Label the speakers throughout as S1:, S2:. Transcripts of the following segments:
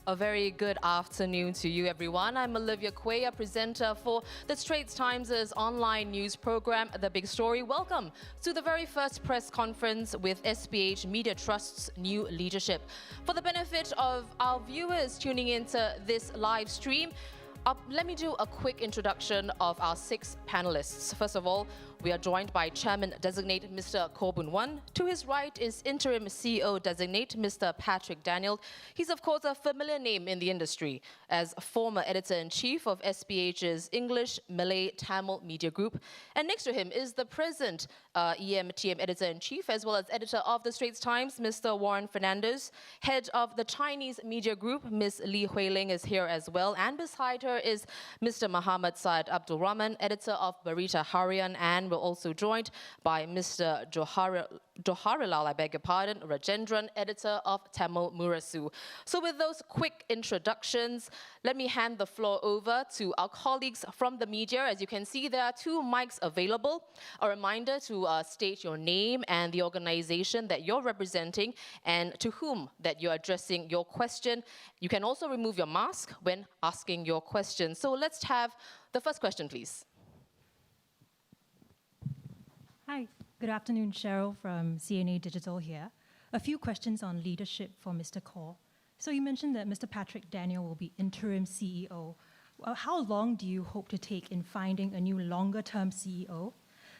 S1: A very good afternoon to you, everyone. I'm Olivia Quay, a presenter for the Straits Times' online news program, The Big Story. Welcome to the very first press conference with SPH Media Trust's new leadership. For the benefit of our viewers tuning into this live stream, let me do a quick introduction of our 6 panelists. First of all, we are joined by Chairman-designate Mr. Khaw Boon Wan. To his right is Interim CEO-designate Mr. Patrick Daniel. He's, of course, a familiar name in the industry as former editor-in-chief of SPH's English, Malay, Tamil media group. And next to him is the present EMTM editor-in-chief, as well as editor of the Straits Times, Mr. Warren Fernandez. Head of the Chinese media group, Ms. Li Huiling, is here as well. And beside her is Mr. Muhammad Said Abdul Rahman, editor of Berita Harian, and we're also joined by Mr. Joharilal, I beg your pardon, Rajendran, editor of Tamil Murasu. So with those quick introductions, let me hand the floor over to our colleagues from the media. As you can see, there are 2 mics available. A reminder to state your name and the organization that you're representing and to whom that you're addressing your question. You can also remove your mask when asking your question. So let's have the first question, please.
S2: Hi, good afternoon, Cheryl from CNA Digital here. A few questions on leadership for Mr. Khaw. So you mentioned that Mr. Patrick Daniel will be interim CEO. How long do you hope to take in finding a new longer-term CEO?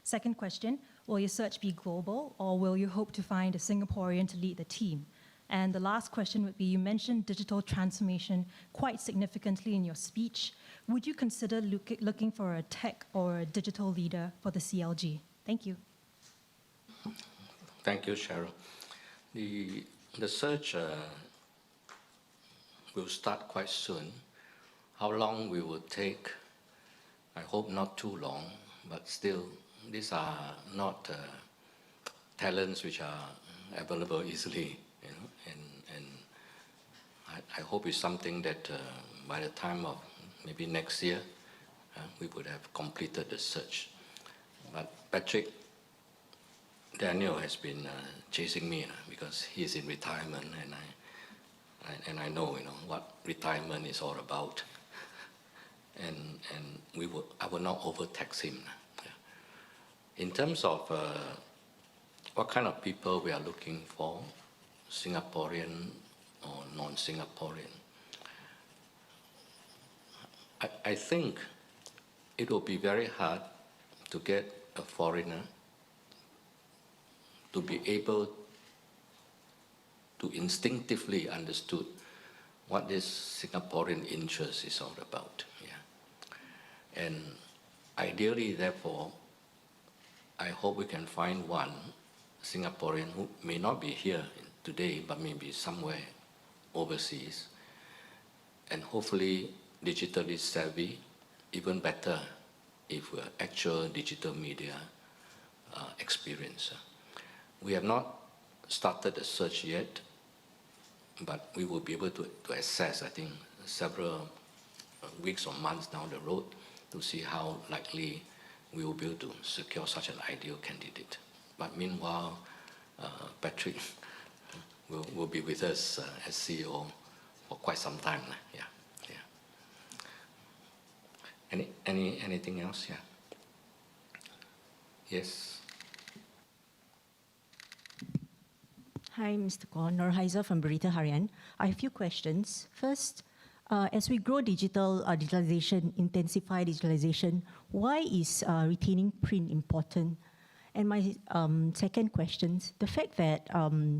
S2: Second question, will your search be global or will you hope to find a Singaporean to lead the team? And the last question would be, you mentioned digital transformation quite significantly in your speech. Would you consider looking for a tech or a digital leader for the CLG? Thank you.
S3: Thank you, Cheryl. The search will start quite soon. How long we will take, I hope not too long, but still, these are not talents which are available easily, you know, and I hope it's something that by the time of maybe next year, we would have completed the search. But Patrick Daniel has been chasing me because he's in retirement, and I know, you know, what retirement is all about, and I will not overtax him. In terms of what kind of people we are looking for, Singaporean or non-Singaporean, I think it will be very hard to get a foreigner to be able to instinctively understood what this Singaporean interest is all about. Yeah. And ideally, therefore, I hope we can find one Singaporean who may not be here today, but maybe somewhere overseas, and hopefully digitally savvy, even better if we're actual digital media experience. We have not started the search yet, but we will be able to assess, I think, several weeks or months down the road to see how likely we will be able to secure such an ideal candidate. But meanwhile, Patrick will be with us as CEO for quite some time. Yeah. Anything else? Yeah. Yes.
S4: Hi, Mr. Khaw. Nurhaiza from Berita Harian. I have a few questions. First, as we grow digitalization, intensify digitalization, why is retaining print important? And my second question, the fact that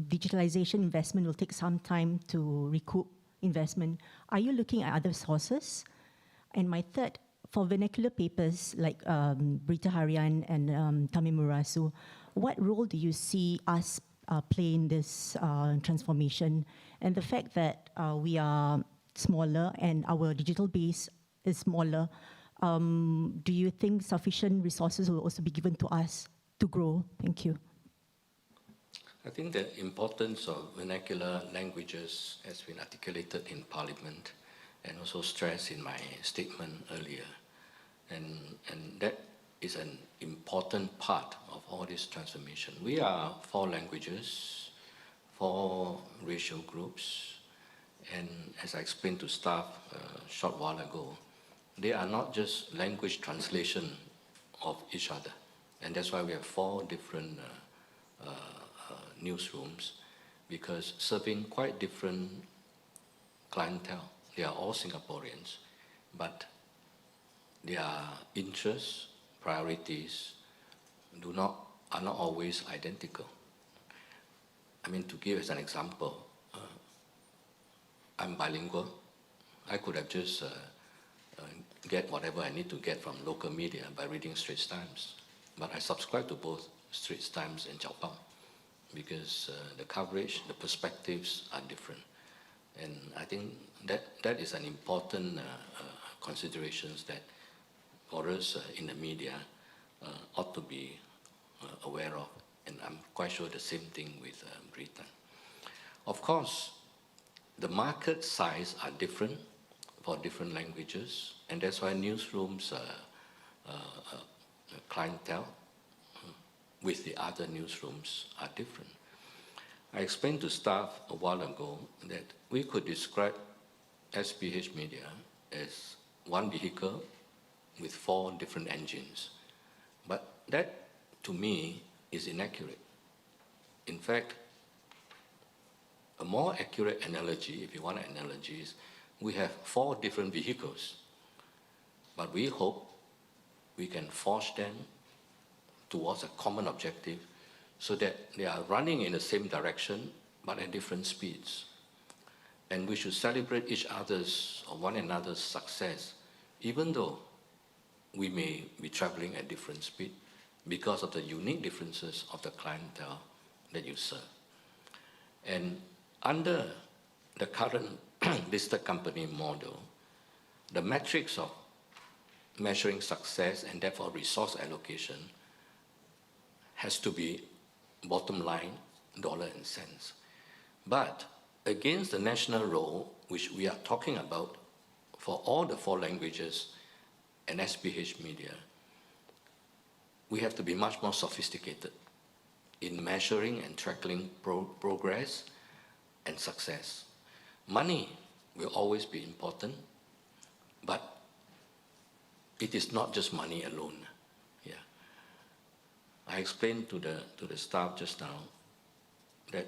S4: digitalization investment will take some time to recoup investment, are you looking at other sources? And my third, for vernacular papers like Berita Harian and Tamil Murasu, what role do you see us play in this transformation? And the fact that we are smaller and our digital base is smaller, do you think sufficient resources will also be given to us to grow? Thank you.
S3: I think the importance of vernacular languages has been articulated in Parliament and also stressed in my statement earlier. And that is an important part of all this transformation. We are 4 languages, 4 racial groups, And as I explained to staff a short while ago, they are not just language translation of each other. And that's why we have 4 different newsrooms, because serving quite different clientele. They are all Singaporeans, but their interests, priorities are not always identical. I mean, to give as an example, I'm bilingual. I could have just get whatever I need to get from local media by reading Straits Times, but I subscribe to both Straits Times and Chao Pang because the coverage, the perspectives are different. And I think that is an important considerations that for us in the media ought to be aware of. And I'm quite sure the same thing with Britain. Of course, the market size are different for different languages, and that's why newsrooms clientele with the other newsrooms are different. I explained to staff a while ago that we could describe SPH Media as one vehicle with 4 different engines. But that, to me, is inaccurate. In fact, a more accurate analogy, if you want an analogy, is we have 4 different vehicles, but we hope we can forge them towards a common objective so that they are running in the same direction but at different speeds. And we should celebrate each other's or one another's success, even though we may be traveling at different speed because of the unique differences of the clientele that you serve. And under the current listed company model, the metrics of measuring success and therefore resource allocation has to be bottom line, dollar and cents. But against the national role, which we are talking about for all the 4 languages and SPH Media, we have to be much more sophisticated in measuring and tracking progress and success. Money will always be important, but it is not just money alone. Yeah. I explained to the staff just now that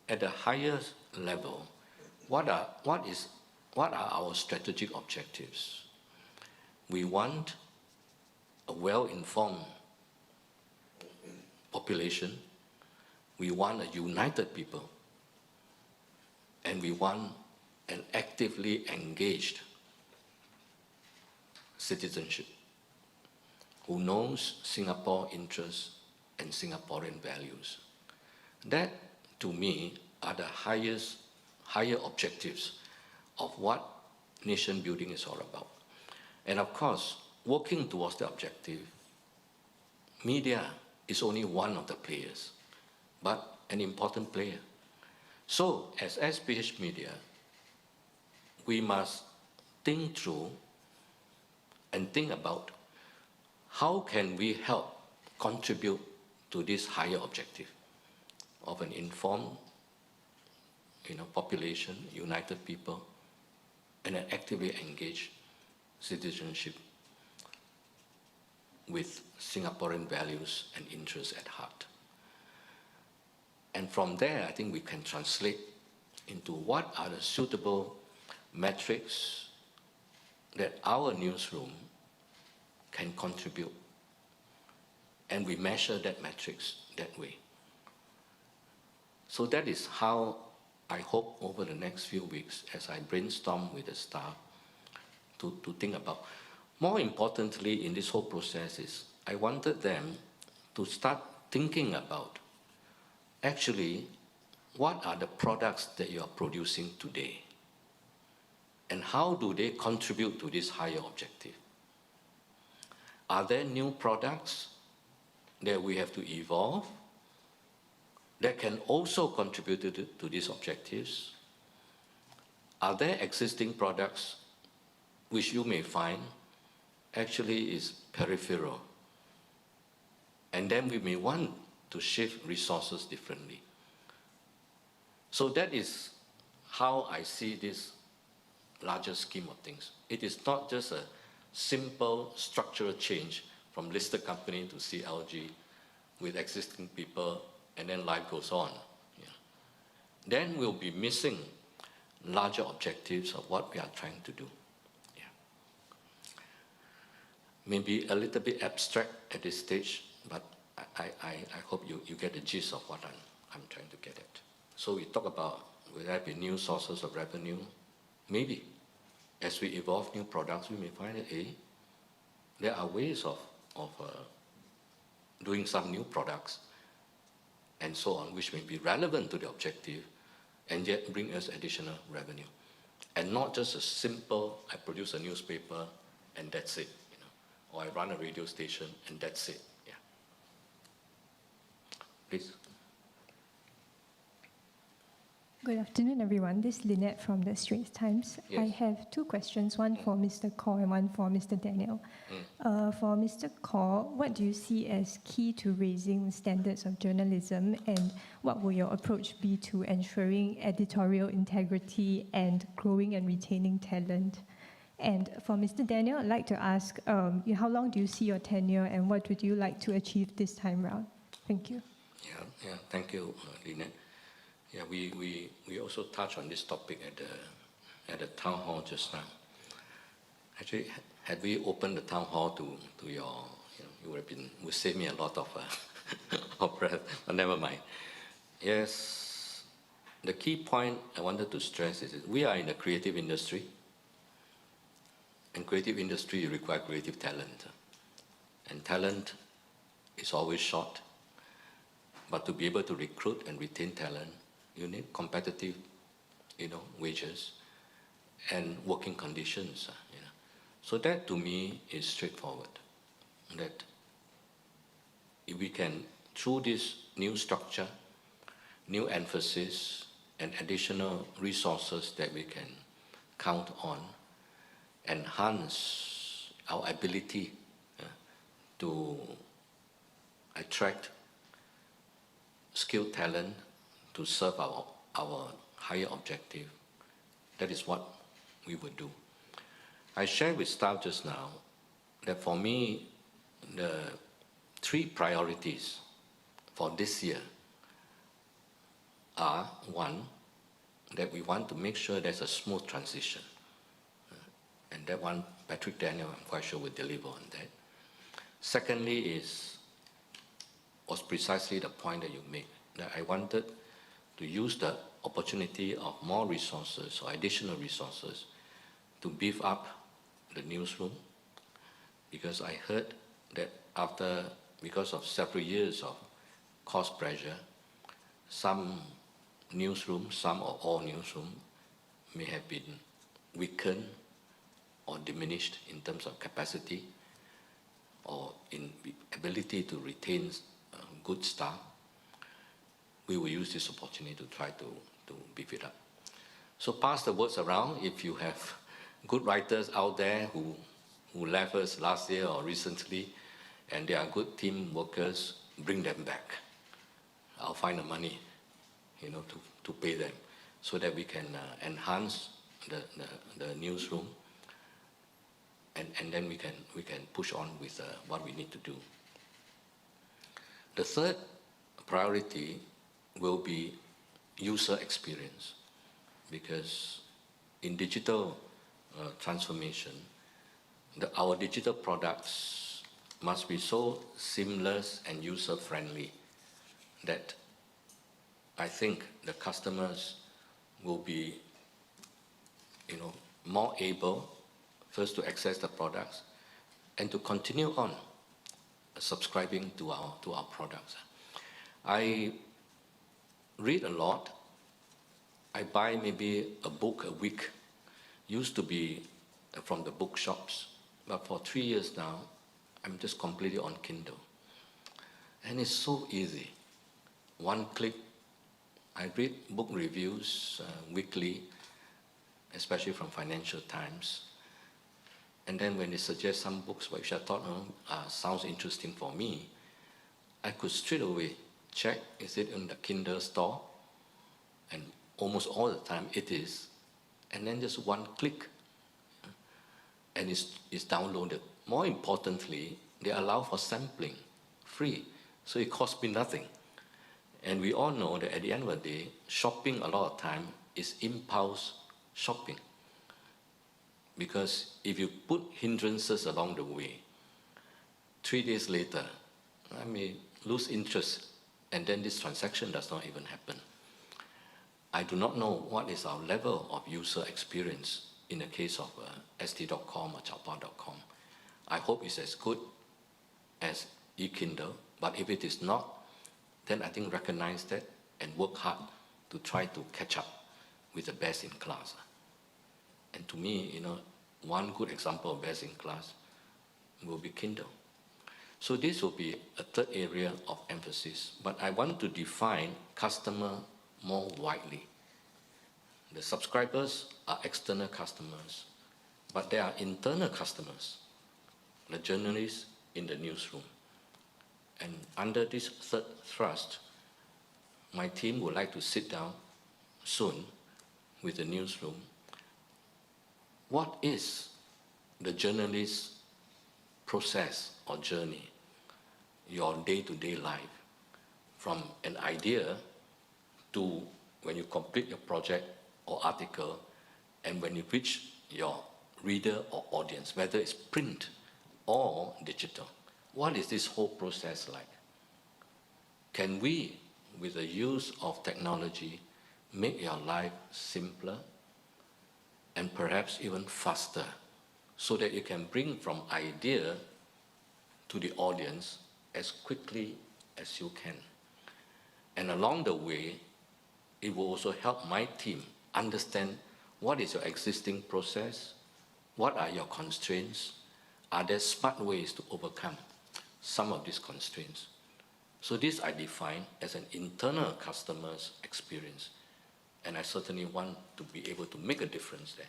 S3: at the highest level, what are our strategic objectives? We want a well-informed population, we want a united people, and we want an actively engaged citizenship who knows Singapore interests and Singaporean values. That, to me, are the higher objectives of what nation building is all about. And of course, working towards the objective, media is only one of the players, but an important player. So, as SPH Media, we must think through and think about how can we help contribute to this higher objective of an informed population, united people, and an actively engaged citizenship with Singaporean values and interests at heart. And from there, I think we can translate into what are the suitable metrics that our newsroom can contribute. And we measure that metrics that way. So that is how I hope over the next few weeks, as I brainstorm with the staff, to think about. More importantly in this whole process is I wanted them to start thinking about actually what are the products that you are producing today and how do they contribute to this higher objective. Are there new products that we have to evolve that can also contribute to these objectives? Are there existing products which you may find actually is peripheral? And then we may want to shift resources differently. So that is how I see this larger scheme of things. It is not just a simple structural change from listed company to CLG with existing people, and then life goes on. Yeah. Then we'll be missing larger objectives of what we are trying to do. Yeah. Maybe a little bit abstract at this stage, but I hope you get the gist of what I'm trying to get at. So we talk about, will there be new sources of revenue? Maybe. As we evolve new products, we may find that, there are ways of doing some new products and so on, which may be relevant to the objective and yet bring us additional revenue. And not just a simple, I produce a newspaper and that's it, or I run a radio station and that's it. Yeah. Please.
S5: Good afternoon, everyone. This is Lynette from the Straits Times.
S3: Yes.
S5: I have two questions, one for Mr. Khaw and one for Mr. Daniel. For Mr. Khaw, what do you see as key to raising standards of journalism, and what will your approach be to ensuring editorial integrity and growing and retaining talent? And for Mr. Daniel, I'd like to ask, how long do you see your tenure, and what would you like to achieve this time round? Thank you.
S3: Yeah. Thank you, Lynette. Yeah, we also touched on this topic at the town hall just now. Actually, had we opened the town hall to your, you would save me a lot of of breath, but never mind. Yes, the key point I wanted to stress is that we are in the creative industry, and creative industry requires creative talent, and talent is always short. But to be able to recruit and retain talent, you need competitive, wages and working conditions. So that to me is straightforward. That if we can, through this new structure, new emphasis, and additional resources that we can count on, enhance our ability to attract skilled talent to serve our higher objective. That is what we would do. I shared with staff just now that for me, the 3 priorities for this year are, 1, that we want to make sure there's a smooth transition. And that one, Patrick Daniel, I'm quite sure will deliver on that. Secondly was precisely the point that you made, that I wanted to use the opportunity of more resources or additional resources to beef up the newsroom, because I heard that because of several years of cost pressure, some newsrooms, some or all newsrooms may have been weakened or diminished in terms of capacity or in ability to retain good staff. We will use this opportunity to try to beef it up. So pass the words around. If you have good writers out there who left us last year or recently, and they are good team workers, bring them back. I'll find the money, to pay them, so that we can enhance the newsroom, and then we can push on with what we need to do. The third priority will be user experience, because in digital transformation, our digital products must be so seamless and user-friendly that I think the customers will be, more able first to access the products and to continue on subscribing to our products. I read a lot. I buy maybe a book a week. Used to be from the bookshops, but for 3 years now, I'm just completely on Kindle. And it's so easy. One click. I read book reviews weekly, especially from Financial Times. And then when they suggest some books which I thought sounds interesting for me, I could straight away check, is it in the Kindle store, and almost all the time it is, and then just one click, and it's downloaded. More importantly, they allow for sampling, free, so it costs me nothing. And we all know that at the end of the day, shopping a lot of time is impulse shopping. Because if you put hindrances along the way, 3 days later, I may lose interest, and then this transaction does not even happen. I do not know what is our level of user experience in the case of st.com or chaopo.com. I hope it's as good as e-Kindle, but if it is not, then I think recognize that and work hard to try to catch up with the best in class. And to me, you know, one good example of best in class will be Kindle. So this will be a third area of emphasis, but I want to define customer more widely. The subscribers are external customers, but there are internal customers, the journalists in the newsroom. And under this third thrust, my team would like to sit down soon with the newsroom. What is the journalist's process or journey, your day-to-day life, from an idea to when you complete your project or article, and when you reach your reader or audience, whether it's print or digital? What is this whole process like? Can we, with the use of technology, make your life simpler and perhaps even faster, so that you can bring from idea to the audience as quickly as you can? And along the way, it will also help my team understand what is your existing process, what are your constraints, are there smart ways to overcome some of these constraints. So this I define as an internal customer's experience, and I certainly want to be able to make a difference there.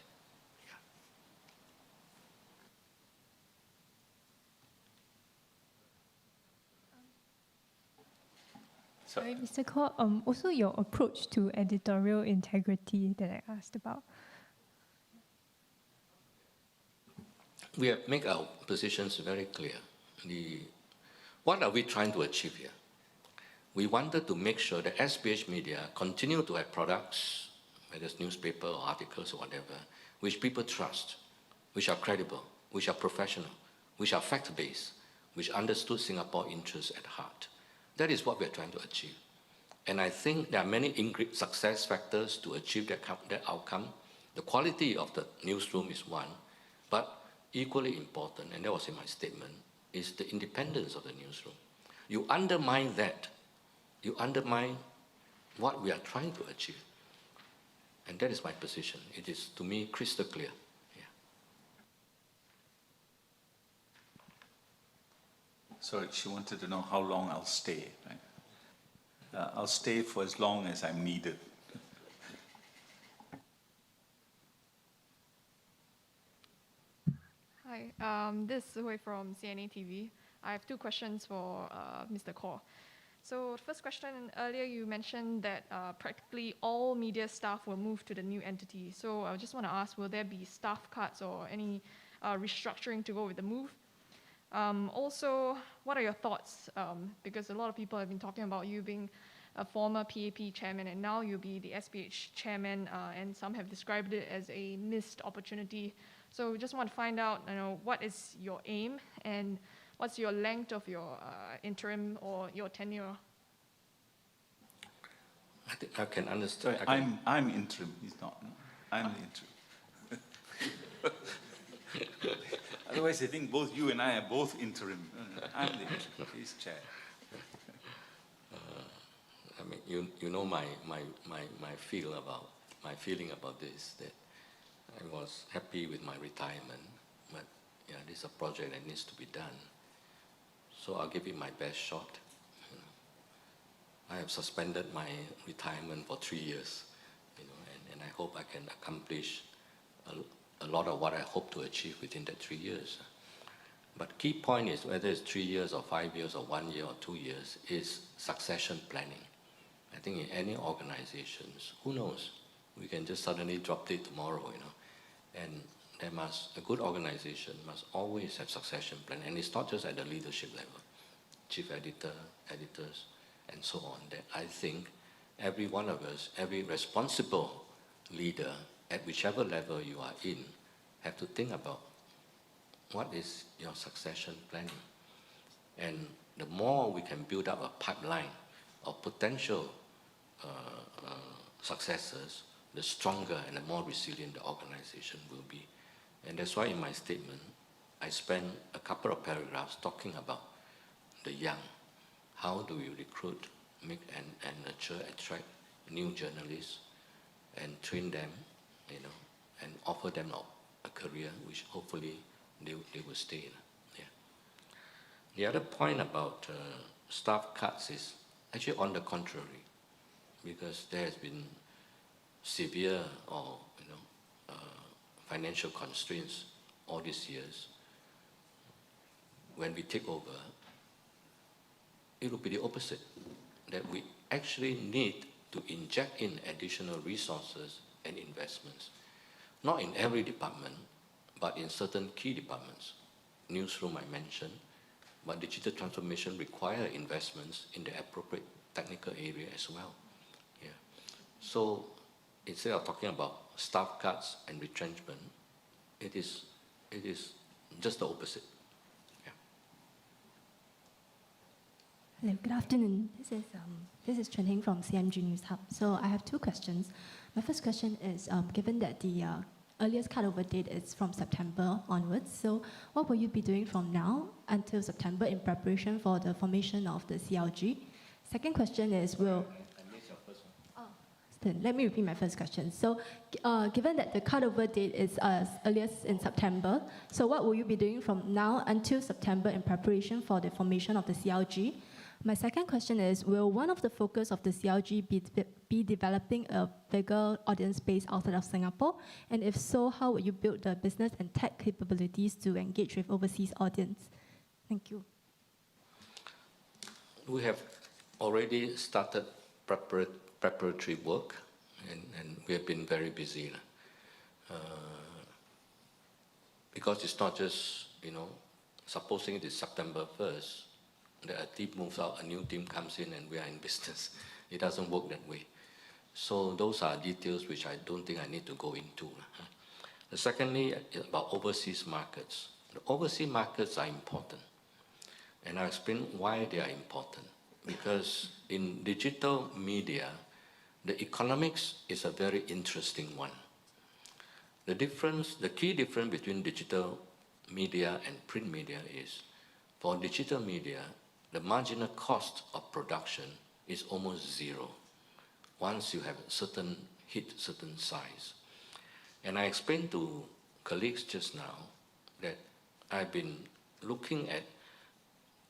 S5: Sorry, Mr. Khaw, also your approach to editorial integrity that I asked about.
S3: We have made our positions very clear. What are we trying to achieve here? We wanted to make sure that SPH media continue to have products, whether it's newspaper or articles or whatever, which people trust, which are credible, which are professional, which are fact-based, which understood Singapore interests at heart. That is what we're trying to achieve. And I think there are many success factors to achieve that outcome. The quality of the newsroom is one, but equally important, and that was in my statement, is the independence of the newsroom. You undermine that, you undermine what we are trying to achieve. And that is my position. It is, to me, crystal clear. Yeah.
S6: So she wanted to know how long I'll stay, right? I'll stay for as long as I'm needed.
S7: Hi, this is Hui from CNA TV. I have two questions for Mr. Khaw. So the first question, earlier you mentioned that practically all media staff will move to the new entity. So I just want to ask, will there be staff cuts or any restructuring to go with the move? Also, what are your thoughts? Because a lot of people have been talking about you being a former PAP chairman, and now you'll be the SPH chairman, and some have described it as a missed opportunity. So we just want to find out, what is your aim and what's your length of your interim or your tenure?
S3: I think I can understand.
S6: I'm interim. He's not. No? I'm the interim. Otherwise, I think both you and I are both interim. I'm the interim. He's chair.
S3: I mean, you know my feeling about this, that I was happy with my retirement, but yeah, this is a project that needs to be done. So I'll give it my best shot. I have suspended my retirement for 3 years, and I hope I can accomplish a lot of what I hope to achieve within that 3 years. But key point is, whether it's 3 years or 5 years or 1 year or 2 years, is succession planning. I think in any organizations, who knows? We can just suddenly drop it tomorrow, you know. And a good organization must always have succession plan. And it's not just at the leadership level, chief editor, editors, and so on. That I think every one of us, every responsible leader, at whichever level you are in, have to think about what is your succession planning. And the more we can build up a pipeline of potential successors, the stronger and the more resilient the organization will be. And that's why in my statement, I spent a couple of paragraphs talking about the young. How do we recruit, make and nurture, attract new journalists and train them, you know, and offer them a career which hopefully they will stay in. Yeah. The other point about staff cuts is actually on the contrary, because there has been severe or financial constraints all these years. When we take over, it will be the opposite, that we actually need to inject in additional resources and investments, not in every department, but in certain key departments. Newsroom I mentioned, but digital transformation require investments in the appropriate technical area as well. Yeah. So instead of talking about staff cuts and retrenchment, it is just the opposite. Yeah.
S8: Hello, good afternoon. This is Chen Hing from CMG News Hub. So I have two questions. My first question is, given that the earliest cutover date is from September onwards, so what will you be doing from now until September in preparation for the formation of the CLG? Second question is, let me repeat my first question. So given that the cutover date is earliest in September, so what will you be doing from now until September in preparation for the formation of the CLG? My second question is, will one of the focus of the CLG be developing a bigger audience base outside of Singapore? And if so, how will you build the business and tech capabilities to engage with overseas audience? Thank you.
S3: We have already started preparatory work, and we have been very busy. Because it's not just, supposing it is September 1st, a team moves out, a new team comes in, and we are in business. It doesn't work that way. So those are details which I don't think I need to go into. Secondly, about overseas markets. The overseas markets are important. And I'll explain why they are important. Because in digital media, the economics is a very interesting one. The key difference between digital media and print media is, for digital media, the marginal cost of production is almost zero once you have certain size. And I explained to colleagues just now that I've been looking at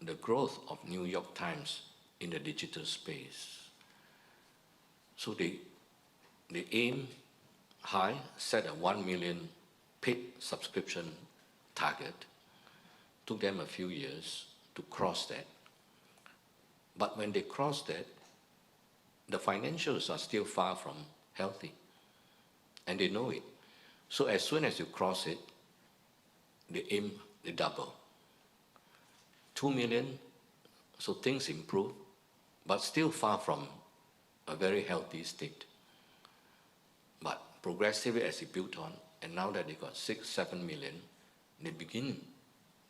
S3: the growth of New York Times in the digital space. So they aim high, set a 1 million paid subscription target. Took them a few years to cross that. But when they cross that, the financials are still far from healthy. And they know it. So as soon as you cross it, they double. 2 million, so things improve, but still far from a very healthy state. But progressively as it built on, and now that they got 6, 7 million, they begin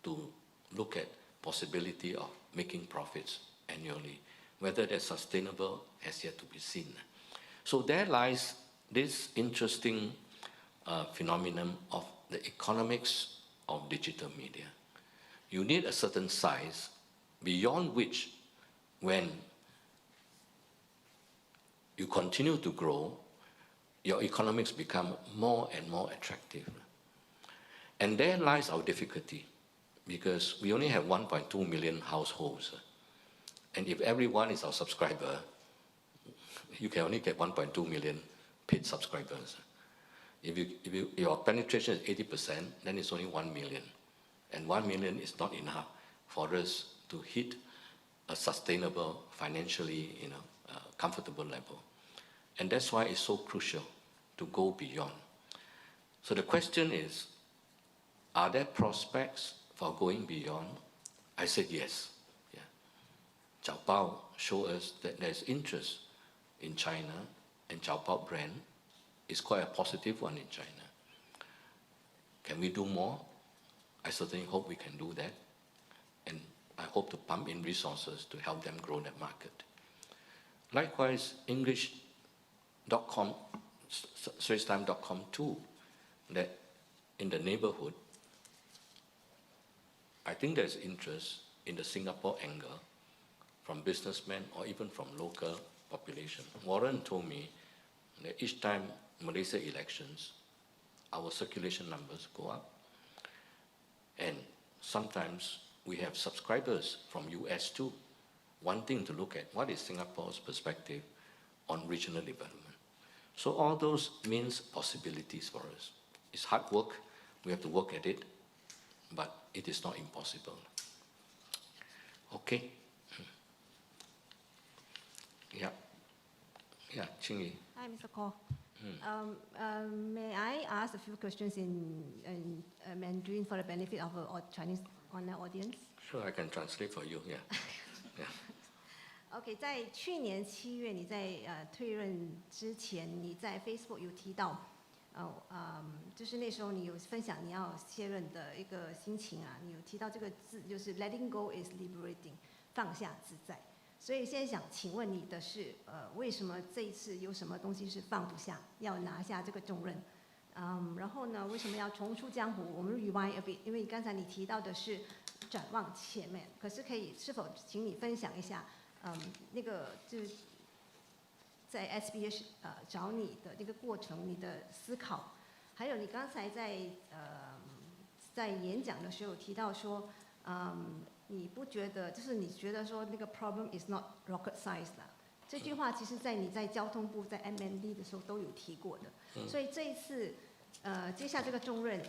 S3: to look at possibility of making profits annually. Whether they're sustainable has yet to be seen. So there lies this interesting phenomenon of the economics of digital media. You need a certain size beyond which, when you continue to grow, your economics become more and more attractive. And there lies our difficulty, because we only have 1.2 million households. And if everyone is our subscriber, you can only get 1.2 million paid subscribers. If your penetration is 80%, then it's only 1 million. And 1 million is not enough for us to hit a sustainable, financially comfortable level. And that's why it's so crucial to go beyond. So the question is, are there prospects for going beyond? I said yes. Yeah. Chao Bao showed us that there's interest in China, and Chao Bao brand is quite a positive one in China. Can we do more? I certainly hope we can do that. And I hope to pump in resources to help them grow that market. Likewise, English.com, StraitsTimes.com too, that in the neighborhood, I think there's interest in the Singapore angle from businessmen or even from local population. Warren told me that each time Malaysia elections, our circulation numbers go up. And sometimes we have subscribers from US too, wanting to look at what is Singapore's perspective on regional development. So all those means possibilities for us. It's hard work, we have to work at it, but it is not impossible. Okay. Yeah. Yeah, Chingy.
S9: Hi, Mr. Khaw. May I ask a few questions in Mandarin for the benefit of our Chinese online audience?
S3: Sure, I can translate for you, yeah. Yeah.
S9: OK， 在去年7月，你在退任之前，你在 Facebook 有提到，就是那时候你有分享你要卸任的一个心情啊，你有提到这个字就是 letting go is liberating， 放下自在。所以现在想请问你的是，为什么这一次有什么东西是放不下，要拿下这个重任？然后呢，为什么要重出江湖？我们 rewind a bit， 因为刚才你提到的是展望前面，可是是否请你分享一下？那个就是在 SPH 找你的那个过程，你的思考，还有你刚才在演讲的时候提到说，你不觉得就是你觉得说那个 problem is not rocket science 啦？这句话其实在你在交通部在 MND 的时候都有提过的，所以这一次接下这个重任，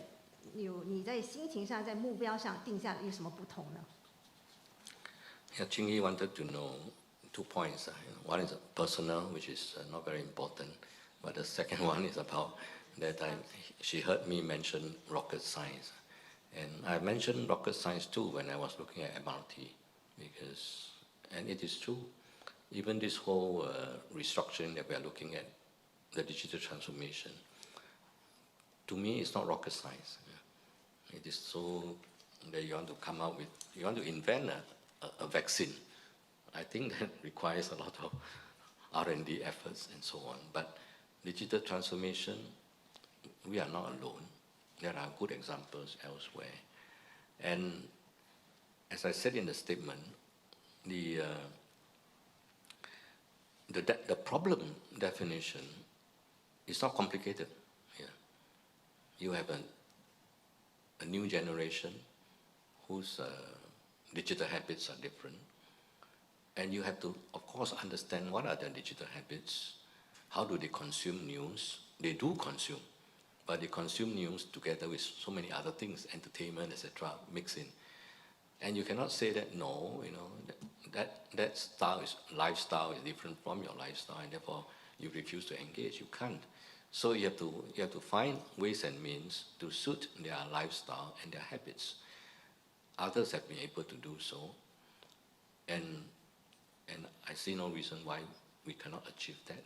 S9: 你在心情上在目标上定下有什么不同呢？
S3: Yeah, Chingy wanted to know 2 points. One is personal, which is not very important, but the second one is about that she heard me mention rocket science. And I mentioned rocket science too when I was looking at MRT, and it is true, even this whole restructuring that we are looking at, the digital transformation, to me it's not rocket science. It is so that you want to come out with, you want to invent a vaccine. I think that requires a lot of R&D efforts and so on. But digital transformation, we are not alone. There are good examples elsewhere. And as I said in the statement, the problem definition is not complicated here. You have a new generation whose digital habits are different. And you have to, of course, understand what are their digital habits, how do they consume news. They do consume, but they consume news together with so many other things, entertainment, etc., mixed in. And you cannot say that, no, you know, that lifestyle is different from your lifestyle, and therefore you refuse to engage. You can't. So you have to find ways and means to suit their lifestyle and their habits. Others have been able to do so, and I see no reason why we cannot achieve that.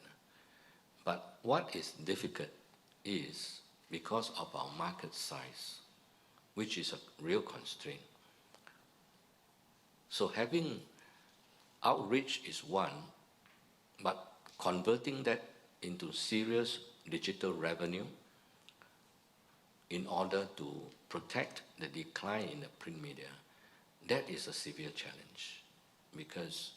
S3: But what is difficult is because of our market size, which is a real constraint. So having outreach is one, but converting that into serious digital revenue in order to protect the decline in the print media, that is a severe challenge, because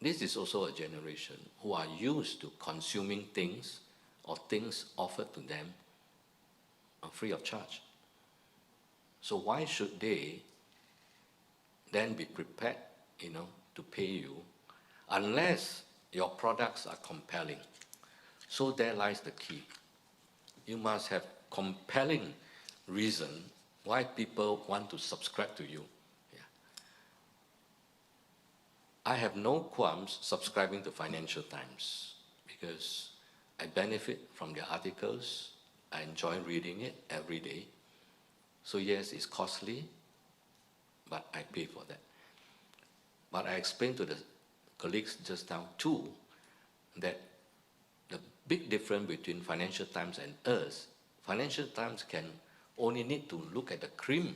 S3: this is also a generation who are used to consuming things or things offered to them free of charge. So why should they then be prepared, you know, to pay you unless your products are compelling? So there lies the key. You must have compelling reason why people want to subscribe to you. Yeah. I have no qualms subscribing to Financial Times because I benefit from their articles. I enjoy reading it every day. So yes, it's costly, but I pay for that. But I explained to the colleagues just now too that the big difference between Financial Times and us, Financial Times can only need to look at the cream,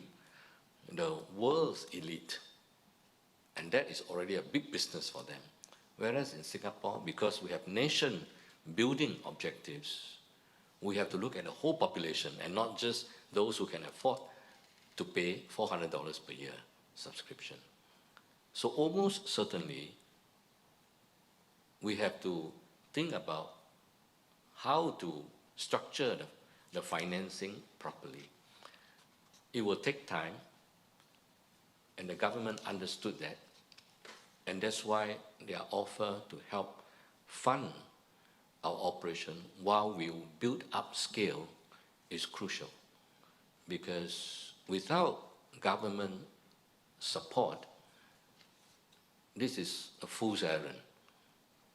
S3: the world's elite, and that is already a big business for them. Whereas in Singapore, because we have nation-building objectives, we have to look at the whole population and not just those who can afford to pay $400 per year subscription. So almost certainly, we have to think about how to structure the financing properly. It will take time, and the government understood that, and that's why their offer to help fund our operation while we build up scale is crucial, because without government support, this is a fool's errand.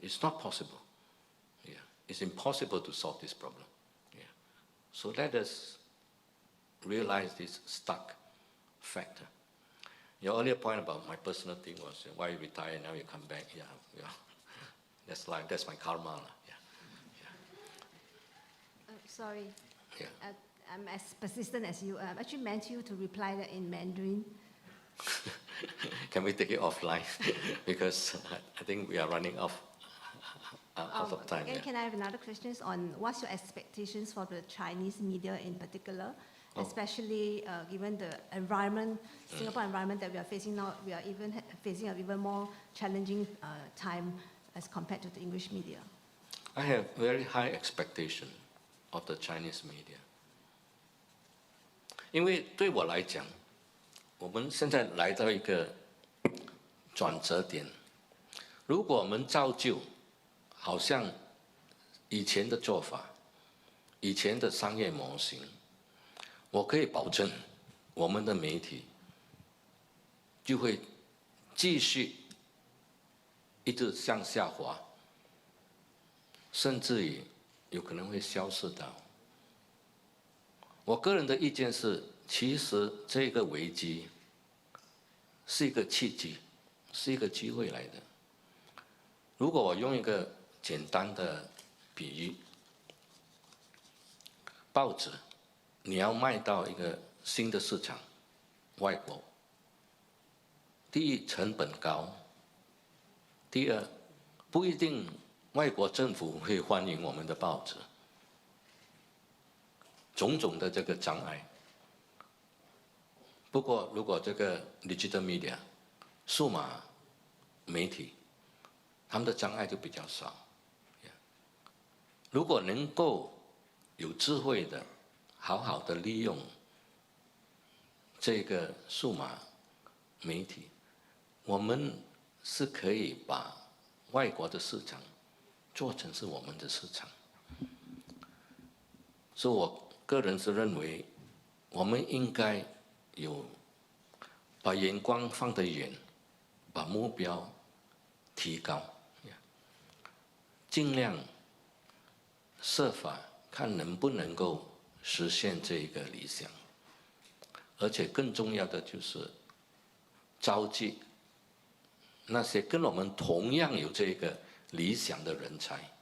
S3: It's not possible. Yeah. It's impossible to solve this problem. Yeah. So let us realize this stuck factor. Your earlier point about my personal thing was why you retire and now you come back. Yeah, yeah. That's life. That's my karma. Yeah. Yeah.
S9: Sorry.
S3: Yeah.
S9: I'm as persistent as you. I actually meant you to reply that in Mandarin.
S3: Can we take it offline? Because I think we are running out of time.
S9: And can I have another question on what's your expectations for the Chinese media in particular, especially given the environment, Singapore environment that we are facing now? We are even facing an even more challenging time as compared to the English media.
S3: I have very high expectation of the Chinese media. 因为对我来讲，我们现在来到一个转折点。如果我们照旧，好像以前的做法，以前的商业模型，我可以保证，我们的媒体就会继续一直向下滑，甚至于有可能会消失掉。我个人的意见是，其实这个危机是一个契机，是一个机会来的。如果我用一个简单的比喻，报纸你要卖到一个新的市场，外国，第一成本高，第二不一定外国政府会欢迎我们的报纸，种种的这个障碍。不过，如果这个 digital media 数码媒体，他们的障碍就比较少。如果能够有智慧的、好好的利用这个数码媒体，我们是可以把外国的市场做成是我们的市场。所以我个人是认为，我们应该有把眼光放得远，把目标提高，尽量设法看能不能够实现这一个理想，而且更重要的就是召集那些跟我们同样有这个理想的人才，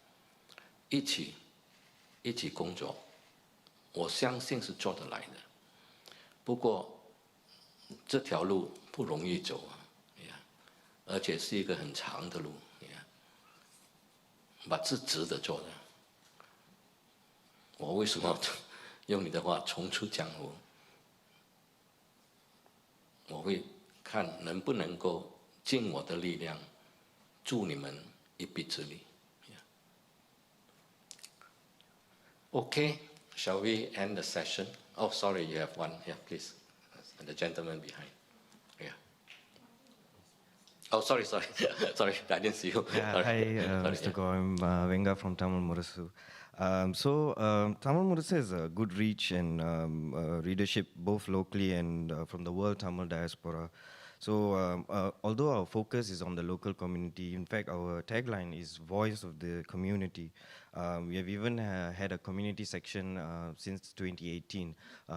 S3: 一起工作，我相信是做得来的。不过这条路不容易走啊，而且是一个很长的路，把是值得做的。我为什么用你的话重出江湖？我会看能不能够尽我的力量，助你们一臂之力。Okay, shall we end the session? Oh, sorry, you have one. Yeah, please. The gentleman behind. Yeah. Oh, sorry. Sorry, I didn't see you.
S10: Yeah,
S3: Sorry.
S10: hi,
S3: Sorry,
S10: Mr. Khaw. I'm Venga from Tamil Murasu. Tamil Murasu has a good reach and readership both locally and from the world Tamil diaspora. So although our focus is on the local community, in fact, our tagline is voice of the community. We have even had a community section since 2018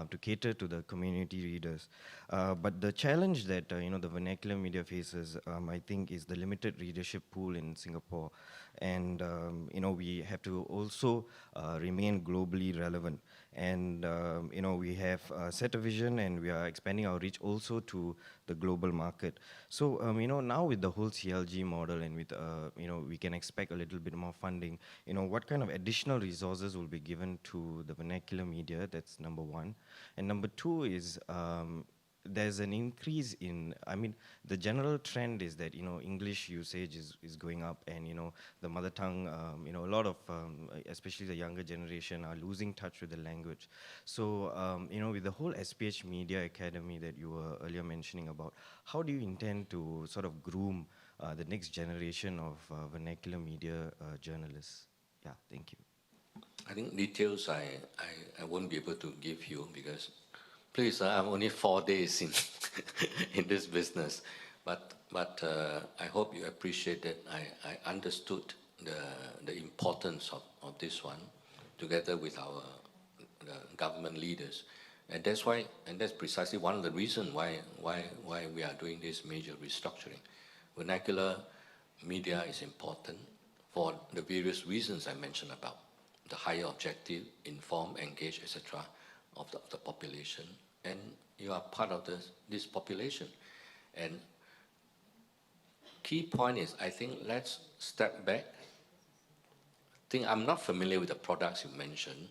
S10: to cater to the community readers. But the challenge that the vernacular media faces, I think, is the limited readership pool in Singapore, and we have to also remain globally relevant. And we have set a vision, and we are expanding our reach also to the global market. So now with the whole CLG model, and with we can expect a little bit more funding. What kind of additional resources will be given to the vernacular media? That's number one. And number two is there's an increase in, the general trend is that, English usage is going up, and, the mother tongue, a lot of, especially the younger generation, are losing touch with the language. So, with the whole SPH Media Academy that you were earlier mentioning about, how do you intend to sort of groom the next generation of vernacular media journalists? Yeah, thank you.
S3: I think details I won't be able to give you, because please, I'm only 4 days in in this business, but I hope you appreciate that I understood the importance of this one, together with our government leaders, and that's precisely one of the reasons why we are doing this major restructuring. Vernacular media is important for the various reasons I mentioned about the higher objective, inform, engage, etc. of the population, and you are part of this population. And key point is, I think, let's step back. I'm not familiar with the products you mentioned,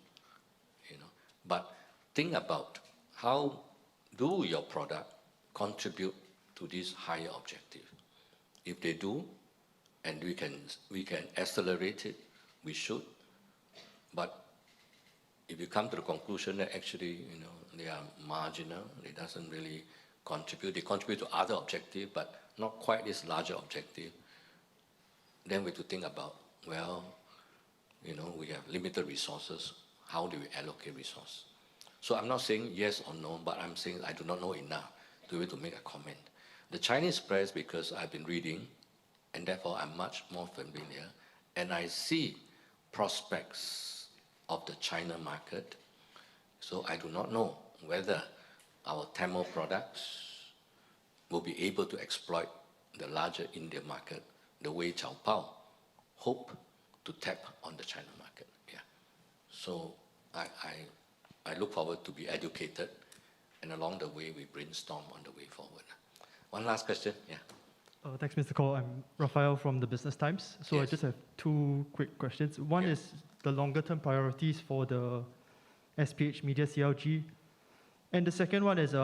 S3: but think about how do your product contribute to this higher objective. If they do, and we can accelerate it, we should. But if you come to the conclusion that actually, they are marginal, it doesn't really contribute, they contribute to other objectives, but not quite this larger objective, then we have to think about, well, we have limited resources, how do we allocate resources? So I'm not saying yes or no, but I'm saying I do not know enough to be able to make a comment. The Chinese press, because I've been reading, and therefore I'm much more familiar, and I see prospects of the China market. So I do not know whether our Tamil products will be able to exploit the larger Indian market the way Chao Pao hope to tap on the China market. Yeah. So I look forward to be educated, and along the way we brainstorm on the way forward. One last question. Yeah.
S11: Thanks, Mr. Khaw. I'm Raphael from the Business Times. So yes. I just have 2 quick questions. One is the longer-term priorities for the SPH Media CLG. And the second one is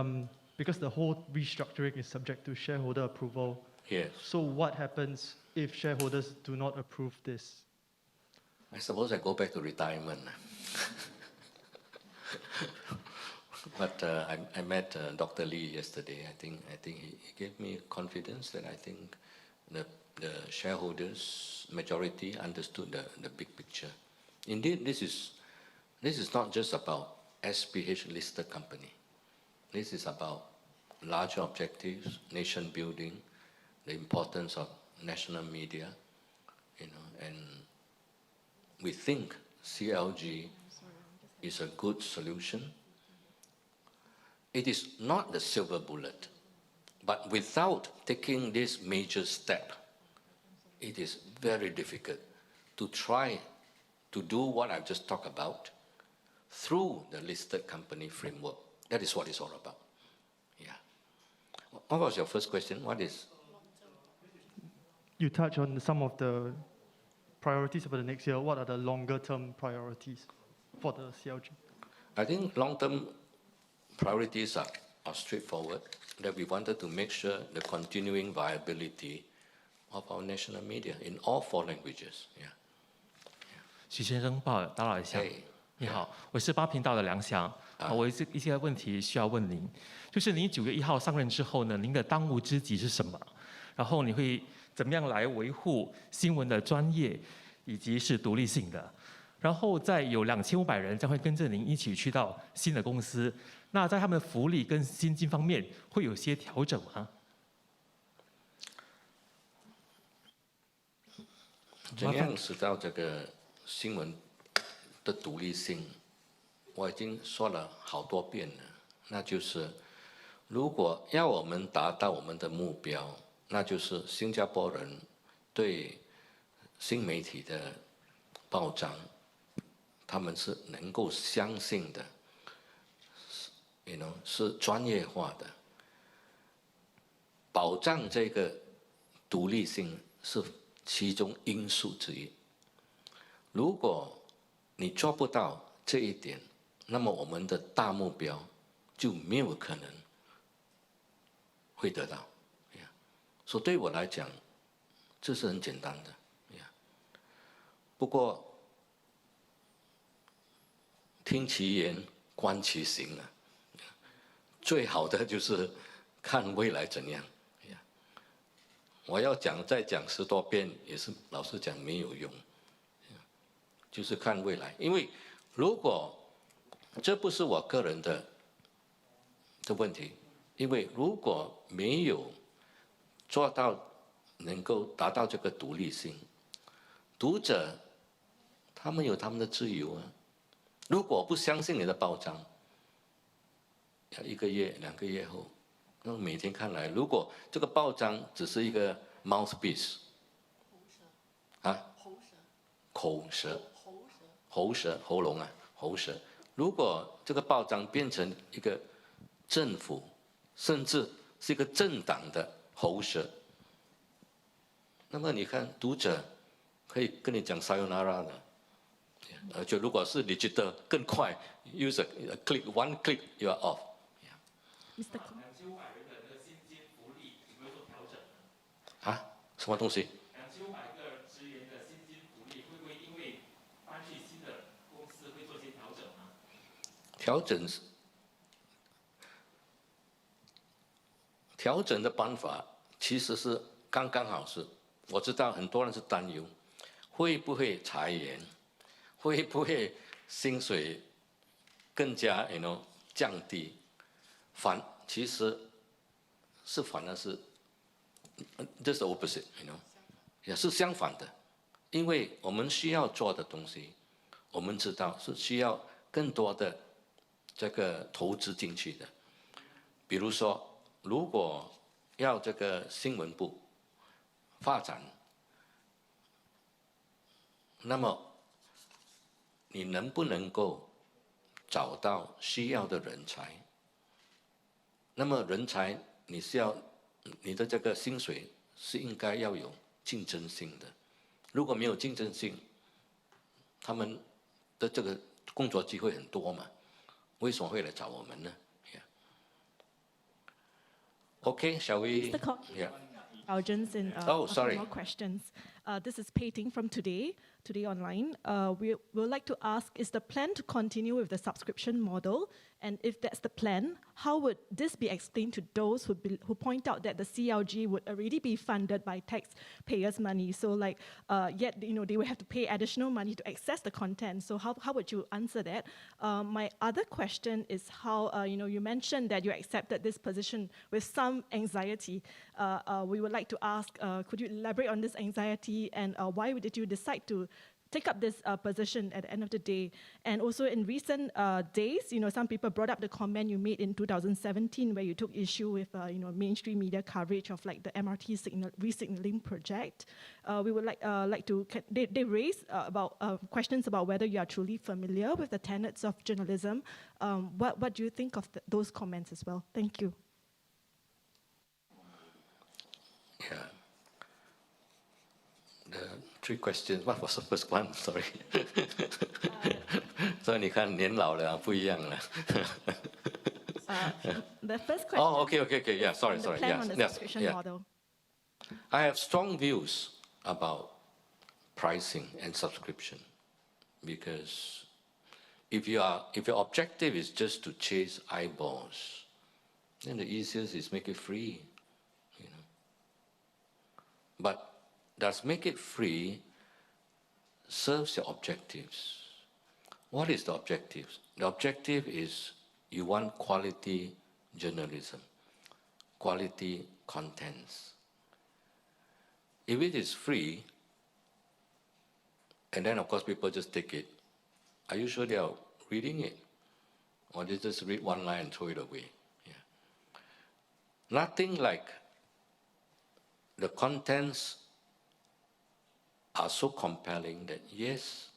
S11: because the whole restructuring is subject to shareholder approval.
S3: Yes.
S11: So what happens if shareholders do not approve this?
S3: I suppose I go back to retirement. But I met Dr. Lee yesterday. I think he gave me confidence that I think the shareholders majority understood the big picture. Indeed, this is not just about SPH listed company. This is about larger objectives, nation building, the importance of national media, and we think CLG is a good solution. It is not the silver bullet, but without taking this major step, it is very difficult to try to do what I've just talked about through the listed company framework. That is what it's all about. Yeah. What was your first question? What is?
S11: You touch on some of the priorities for the next year. What are the longer-term priorities for the CLG?
S3: I think long-term priorities are straightforward, that we wanted to make sure the continuing viability of our national media in all 4 languages. Yeah.
S12: 许先生，不好打扰一下。你好，我是8频道的梁翔。我有一些问题需要问您，就是您9月1号上任之后呢，您的当务之急是什么？然后你会怎么样来维护新闻的专业以及是独立性的？然后再有2500人将会跟着您一起去到新的公司，那在他们的福利跟薪金方面会有些调整吗？
S3: 怎样使到这个新闻的独立性？我已经说了好多遍了，那就是如果要我们达到我们的目标，那就是新加坡人对新媒体的报章，他们是能够相信的，是专业化的，保障这个独立性是其中因素之一。如果你做不到这一点，那么我们的大目标就没有可能会得到。所以对我来讲，这是很简单的。不过听其言，观其行啊，最好的就是看未来怎样。我要再讲10多遍，也是老实讲没有用。就是看未来，因为如果这不是我个人的问题，因为如果没有做到能够达到这个独立性，读者他们有他们的自由啊。如果不相信你的报章，1个月、2个月后，那每天看来，如果这个报章只是一个 mouthpiece， 喉咙啊，喉舌。如果这个报章变成一个政府，甚至是一个政党的喉舌，那么你看读者可以跟你讲 sayonara 的，而且如果是 digital 更快 ，use a click one click you are off。Mr. 啊，什么东西？调整的办法其实是刚刚好是，我知道很多人是担忧，会不会裁员，会不会薪水更加降低，其实是反而是这是 opposite， 也是相反的，因为我们需要做的东西，我们知道是需要更多的这个投资进去的。比如说，如果要这个新闻部发展，那么你能不能够找到需要的人才？那么人才你的这个薪水是应该要有竞争性的。如果没有竞争性，他们的这个工作机会很多嘛，为什么会来找我们呢？ Okay, shall we?
S13: Mr. Khaw,
S3: Yeah.
S13: indulgence in
S3: sorry.
S13: more questions. This is Pei Ting from Today Online. We would like to ask, is the plan to continue with the subscription model? And if that's the plan, how would this be explained to those who point out that the CLG would already be funded by taxpayers' money? So yet they will have to pay additional money to access the content. So how would you answer that? My other question is how, you mentioned that you accepted this position with some anxiety. We would like to ask, could you elaborate on this anxiety and why did you decide to take up this position at the end of the day? And also in recent days, some people brought up the comment you made in 2017 where you took issue with, mainstream media coverage of the MRT resignaling project. We would like to, they raised about questions about whether you are truly familiar with the tenets of journalism. What do you think of those comments as well? Thank you.
S3: Yeah. The 3 questions. What was the first one? Sorry. 所以你看年老了不一样了。
S13: The first question.
S3: Oh, okay. Yeah, sorry.
S13: The plan on the subscription model.
S3: I have strong views about pricing and subscription because if your objective is just to chase eyeballs, then the easiest is make it free. But does make it free serves your objectives? What is the objective? The objective is you want quality journalism, quality contents. If it is free, And then, of course, people just take it. Are you sure they are reading it? Or they just read one line and throw it away? Yeah. Nothing like the contents are so compelling that, yes,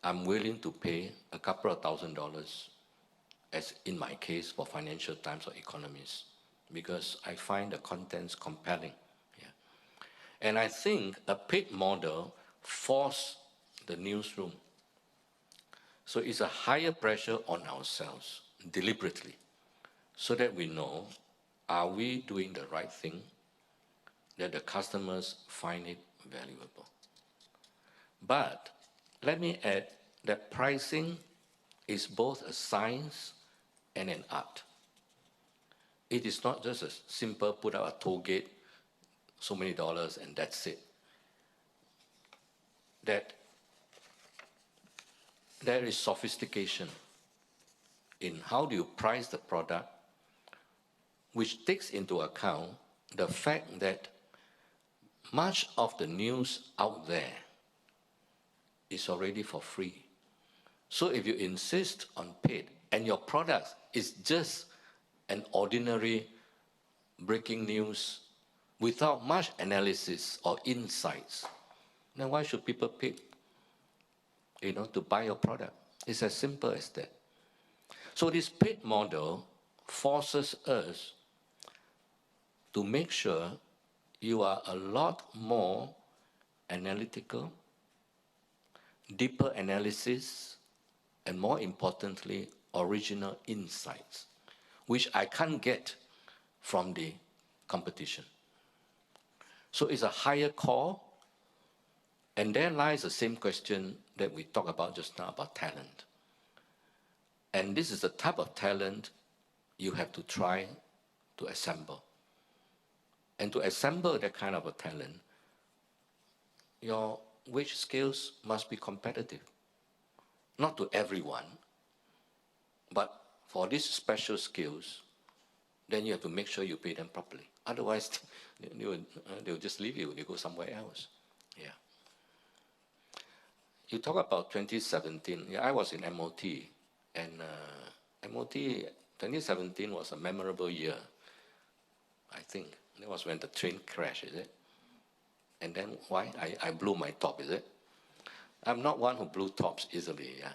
S3: I'm willing to pay a couple of $1,000, as in my case for Financial Times or Economist, because I find the contents compelling. Yeah. And I think a paid model forces the newsroom. So it's a higher pressure on ourselves, deliberately, so that we know, are we doing the right thing, that the customers find it valuable. But let me add that pricing is both a science and an art. It is not just a simple put out a toll gate, so many dollars, and that's it. That there is sophistication in how do you price the product, which takes into account the fact that much of the news out there is already for free. So if you insist on paid, and your product is just an ordinary breaking news without much analysis or insights, then why should people pay, to buy your product? It's as simple as that. So this paid model forces us to make sure you are a lot more analytical, deeper analysis, and more importantly, original insights, which I can't get from the competition. So it's a higher call, and there lies the same question that we talked about just now about talent. And this is the type of talent you have to try to assemble. And to assemble that kind of a talent, your wage scales must be competitive. Not to everyone, but for these special skills, then you have to make sure you pay them properly. Otherwise, they'll just leave you, they go somewhere else. Yeah. You talk about 2017. Yeah, I was in MOT, and MOT 2017 was a memorable year, I think. That was when the train crashed, is it? And then why? I blew my top, is it? I'm not one who blew tops easily, yeah.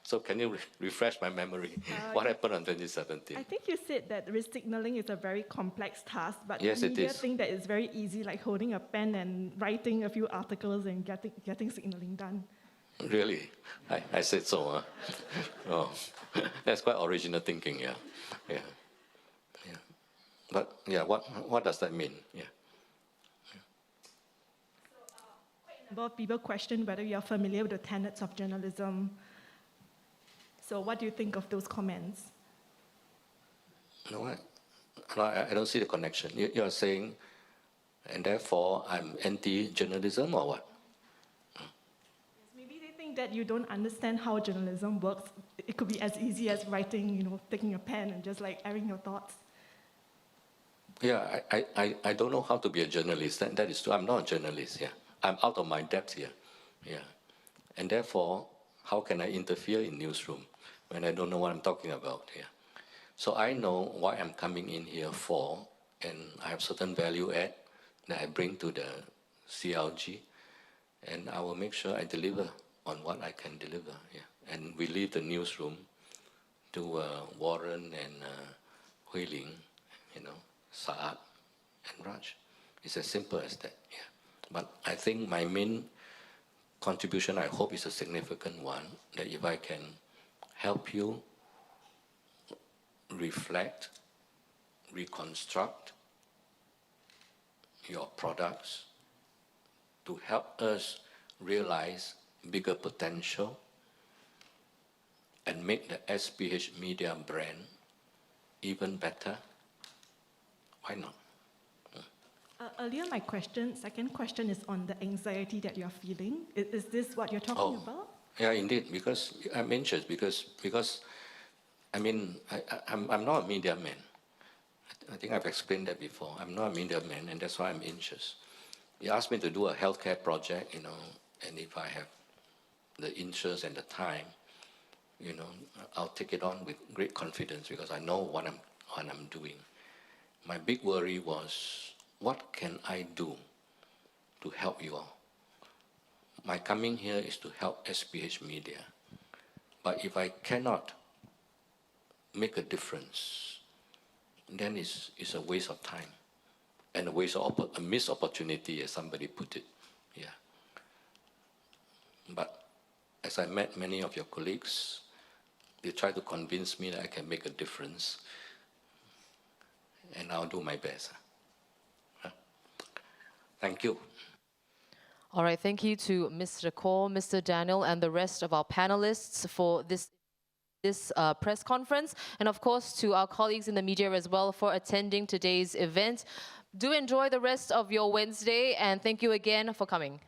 S3: So can you refresh my memory? What happened in 2017?
S13: I think you said that risk signaling is a very complex task, but
S3: yes,
S13: media
S3: it is.
S13: think that it's very easy, like holding a pen and writing a few articles and getting signaling done.
S3: Really? I said so, huh? Oh, that's quite original thinking, yeah. Yeah. Yeah. But yeah, what does that mean? Yeah.
S13: A number of people question whether you're familiar with the tenets of journalism. So what do you think of those comments?
S3: No, I don't see the connection. You're saying, and therefore I'm anti-journalism or what?
S13: Maybe they think that you don't understand how journalism works. It could be as easy as writing, taking a pen and just like airing your thoughts.
S3: Yeah, I don't know how to be a journalist. That is true. I'm not a journalist, yeah. I'm out of my depth here, yeah. And therefore, how can I interfere in newsroom when I don't know what I'm talking about here? So I know why I'm coming in here for, and I have certain value add that I bring to the CLG, and I will make sure I deliver on what I can deliver, yeah. And we leave the newsroom to Warren and Hui Ling, Saad and Raj. It's as simple as that, yeah. But I think my main contribution, I hope, is a significant one, that if I can help you reflect, reconstruct your products to help us realize bigger potential and make the SPH media brand even better, why not?
S13: Earlier, my second question is on the anxiety that you're feeling. Is this what you're talking about?
S3: Yeah, indeed, because I'm anxious, because I mean, I'm not a media man. I think I've explained that before. I'm not a media man, and that's why I'm anxious. You asked me to do a healthcare project, And if I have the interest and the time, you know, I'll take it on with great confidence because I know what I'm doing. My big worry was, what can I do to help you all? My coming here is to help SPH Media. But if I cannot make a difference, then it's a waste of time and a missed opportunity, as somebody put it. Yeah. But as I met many of your colleagues, they try to convince me that I can make a difference, and I'll do my best. Thank you.
S1: All right, thank you to Mr. Khaw, Mr. Daniel, and the rest of our panelists for this press conference, and of course to our colleagues in the media as well for attending today's event. Do enjoy the rest of your Wednesday, and thank you again for coming.